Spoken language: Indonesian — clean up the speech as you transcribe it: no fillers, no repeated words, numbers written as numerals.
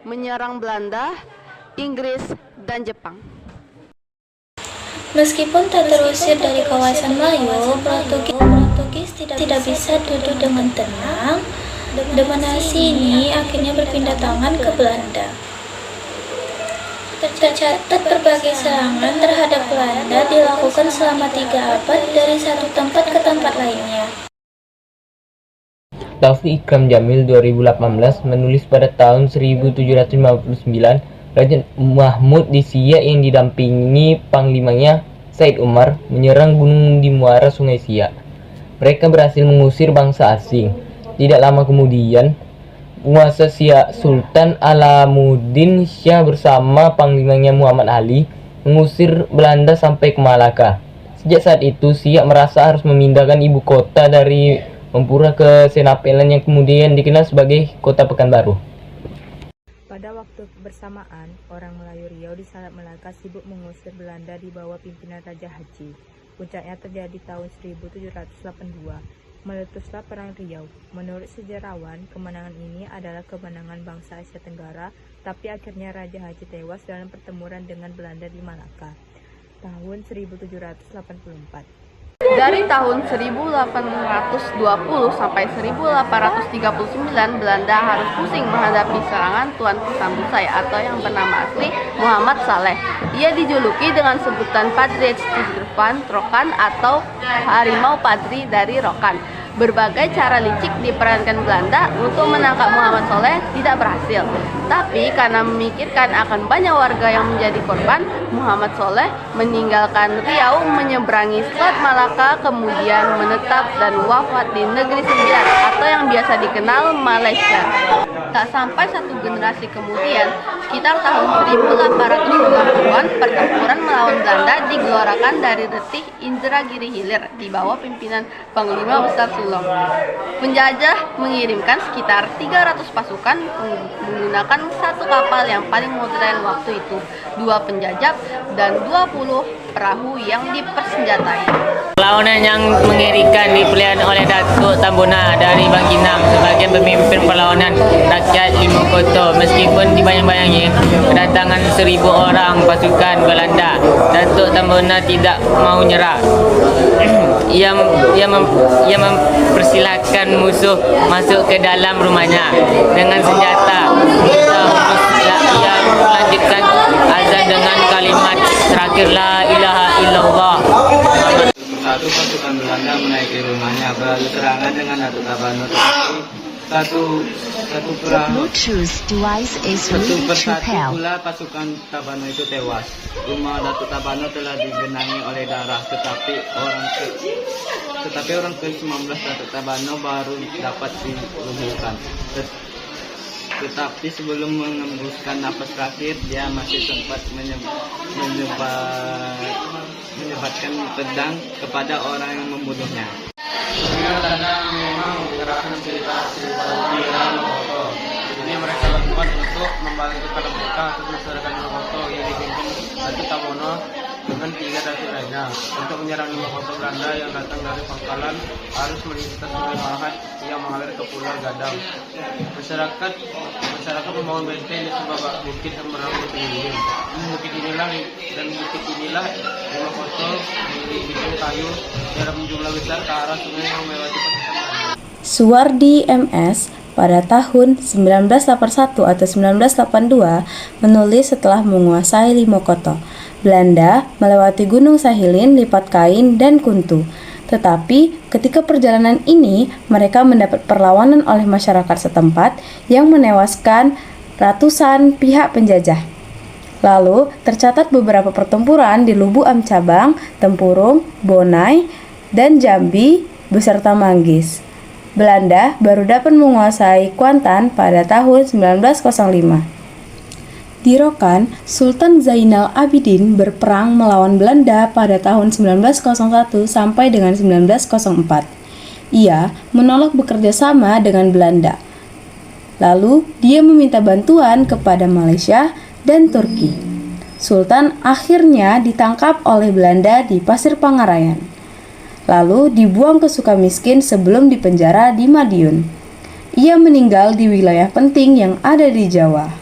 menyerang Belanda, Inggris, dan Jepang. Meskipun tak terusir dari kawasan Melayu, Portugis tidak bisa duduk dengan tenang. Dominasi ini akhirnya berpindah tangan ke Belanda. Tercatat berbagai serangan terhadap Belanda dilakukan selama 3 abad dari satu tempat ke tempat lainnya. Taufik Ikram Jamil 2018 menulis pada tahun 1759, Raja Mahmud di Siak yang didampingi panglimanya Said Umar menyerang gunung di muara Sungai Siak. Mereka berhasil mengusir bangsa asing. Tidak lama kemudian, penguasa Siak Sultan Alamuddin Shah bersama panglimanya Muhammad Ali mengusir Belanda sampai ke Malaka. Sejak saat itu, Siak merasa harus memindahkan ibu kota dari Mempura ke Senapelan yang kemudian dikenal sebagai Kota Pekanbaru. Pada waktu bersamaan, orang Melayu Riau di Selat Melaka sibuk mengusir Belanda di bawah pimpinan Raja Haji. Puncaknya terjadi tahun 1782. Meletuslah Perang Riau. Menurut sejarawan, kemenangan ini adalah kemenangan bangsa Asia Tenggara, tapi akhirnya Raja Haji tewas dalam pertempuran dengan Belanda di Malaka. Tahun 1784. Dari tahun 1820 sampai 1839, Belanda harus pusing menghadapi serangan Tuanku Sambusai atau yang bernama asli Muhammad Saleh. Ia dijuluki dengan sebutan Padre Tigirvan Rokan atau Harimau Padri dari Rokan. Berbagai cara licik diperankan Belanda untuk menangkap Muhammad Saleh tidak berhasil. Tapi karena memikirkan akan banyak warga yang menjadi korban, Muhammad Saleh meninggalkan Riau menyeberangi Selat Malaka, kemudian menetap dan wafat di Negeri Sembilan atau yang biasa dikenal Malaysia. Tak sampai satu generasi kemudian, sekitar tahun 1820-an, pertempuran melawan Belanda digelorakan dari Retih Indragiri Hilir di bawah pimpinan Panglima Besar Sulong. Penjajah mengirimkan sekitar 300 pasukan menggunakan satu kapal yang paling modern waktu itu, 2 penjajah, dan 20 perahu yang dipersenjatai. Perlawanan yang mengerikan dipelihara oleh Datuk Tambuna dari Bangkinang sebagai pemimpin perlawanan rakyat Limokoto. Meskipun dibayang-bayangi kedatangan 1,000 orang pasukan Belanda, Datuk Tambuna tidak mau nyerah. Ia mempersilahkan musuh masuk ke dalam rumahnya dengan senjata. Ia melanjutkan azan dengan kalimat terakhir La ilaha illallah. Satu pasukan Belanda menaiki rumahnya, berlalu serangan dengan Datuk Tabano. Satu persatu pula pasukan Tabano itu tewas. Rumah Datuk Tabano telah digenangi oleh darah, tetapi orang ke-19 Datuk Tabano baru dapat dilumpuhkan. Tetapi sebelum mengembuskan napas terakhir, dia masih sempat menyebatkan pedang kepada orang yang membunuhnya. Belanda memang mengerahkan jadi mereka lakukan untuk membalik kepala mereka untuk masyarakat Limokoto yang dipimpin Datuk Tabono dengan 3 datuk lainnya. Untuk menyerang Limokoto, Belanda yang datang dari pangkalan harus melintas Sungai Mahat yang mengalir ke Pulau Gadang. Masyarakat membangun benteng di sebuah bukit yang bernama Tinggi. Bukit inilah Limokoto dibikin kayu dalam jumlah besar ke arah sungai yang melewati perkampungan. Suwardi MS pada tahun 1981 atau 1982 menulis setelah menguasai Limokoto, Belanda melewati Gunung Sahilin, Lipat Kain, dan Kuntu. Tetapi ketika perjalanan ini mereka mendapat perlawanan oleh masyarakat setempat yang menewaskan ratusan pihak penjajah. Lalu tercatat beberapa pertempuran di Lubu Amcabang, Tempurung, Bonai, dan Jambi beserta Manggis. Belanda baru dapat menguasai Kuantan pada tahun 1905. Di Rokan, Sultan Zainal Abidin berperang melawan Belanda pada tahun 1901 sampai dengan 1904. Ia menolak bekerja sama dengan Belanda. Lalu, dia meminta bantuan kepada Malaysia dan Turki. Sultan akhirnya ditangkap oleh Belanda di Pasir Pangarayan. Lalu dibuang ke Sukamiskin sebelum dipenjara di Madiun. Ia meninggal di wilayah penting yang ada di Jawa.